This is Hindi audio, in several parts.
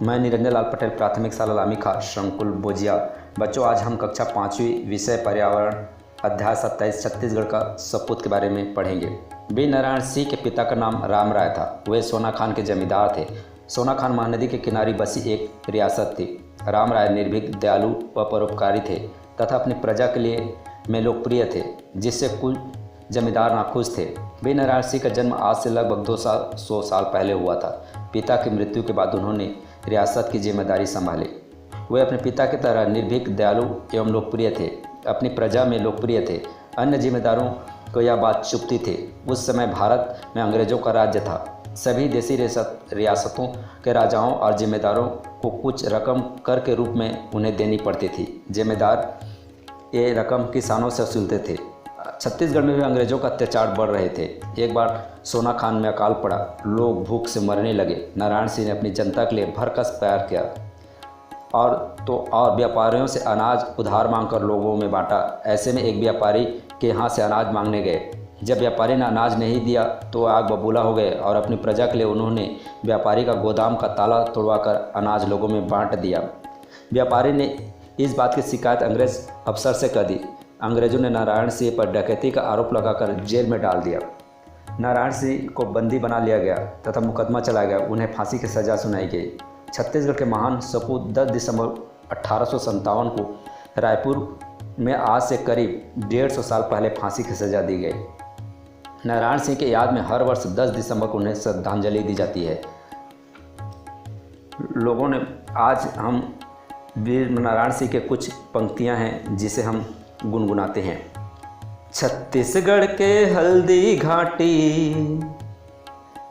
मैं निरंजन लाल पटेल, प्राथमिक शाला लामी खां, संकुल बोजिया। बच्चों, आज हम कक्षा 5वीं विषय पर्यावरण अध्याय 27 छत्तीसगढ़ का सपूत के बारे में पढ़ेंगे। वी नारायण सिंह के पिता का नाम राम राय था। वे सोना खान के जमींदार थे। सोना खान महानदी के किनारे बसी एक रियासत थी। राम राय निर्भीक, दयालु व परोपकारी थे तथा अपनी प्रजा के लिए में लोकप्रिय थे, जिससे कुछ जमींदार नाखुश थे। वी नारायण सिंह का जन्म आज से लगभग 200 साल पहले हुआ था। पिता की मृत्यु के बाद उन्होंने रियासत की जिम्मेदारी संभाली। वे अपने पिता की तरह निर्भीक, दयालु एवं लोकप्रिय थे। अपनी प्रजा में लोकप्रिय थे। अन्य जिम्मेदारों को यह बात चुभती थी। उस समय भारत में अंग्रेजों का राज्य था। सभी देसी रियासतों के राजाओं और जिम्मेदारों को कुछ रकम कर के रूप में उन्हें देनी पड़ती थी। जिम्मेदार ये रकम किसानों से वसूलते थे। छत्तीसगढ़ में भी अंग्रेजों का अत्याचार बढ़ रहे थे। एक बार सोना खान में अकाल पड़ा। लोग भूख से मरने लगे। नारायण सिंह ने अपनी जनता के लिए भरकस प्यार किया और व्यापारियों से अनाज उधार मांगकर लोगों में बांटा। ऐसे में एक व्यापारी के यहाँ से अनाज मांगने गए। जब व्यापारी ने अनाज नहीं दिया तो आग बबूला हो गए और अपनी प्रजा के लिए उन्होंने व्यापारी का गोदाम का ताला तोड़वाकर अनाज लोगों में बांट दिया। व्यापारी ने इस बात की शिकायत अंग्रेज अफसर से कर दी। अंग्रेजों ने नारायण सिंह पर डकैती का आरोप लगाकर जेल में डाल दिया। नारायण सिंह को बंदी बना लिया गया तथा मुकदमा चलाया गया। उन्हें फांसी की सज़ा सुनाई गई। छत्तीसगढ़ के महान सपूत 10 दिसंबर 1857 को रायपुर में आज से करीब 150 साल पहले फांसी की सज़ा दी गई। नारायण सिंह के याद में हर वर्ष 10 दिसंबर को उन्हें श्रद्धांजलि दी जाती है। लोगों ने आज हम वीर नारायण सिंह के कुछ पंक्तियां हैं जिसे हम गुनगुनाते हैं। छत्तीसगढ़ के हल्दी घाटी,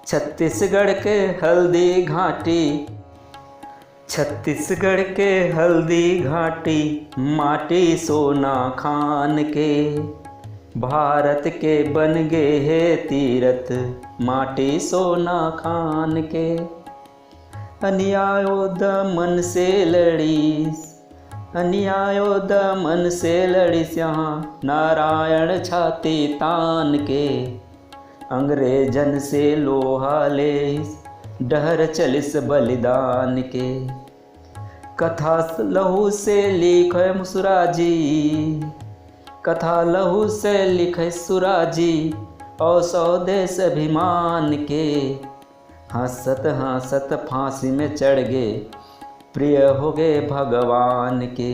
छत्तीसगढ़ के हल्दी घाटी, छत्तीसगढ़ के हल्दी घाटी, माटी सोना खान के, भारत के बन गए है तीरथ, माटी सोना खान के। अन्यायो दमन से लड़ीस, अन्यायो दमन से लड़ीस, यहाँ नारायण छाती तान के, अंग्रेजन से लोहा लेस, डहर चलिस बलिदान के। कथा लहू से लिखे मुसुराजी, कथा लहू से लिखे सुराजी, और स्वदेश अभिमान के। हंसत हंसत फांसी में चढ़ गए, प्रिय हो गए भगवान के।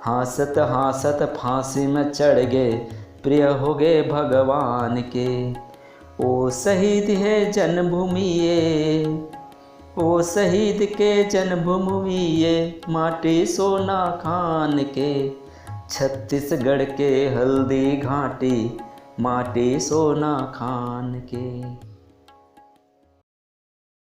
हंसत हंसत फांसी में चढ़ गए, प्रिय हो गए भगवान के। ओ शहीद है जन्मभूमि ये, ओ शहीद के जन्मभूमि ये, माटी सोना खान के। छत्तीसगढ़ के हल्दी घाटी, माटी सोना खान के।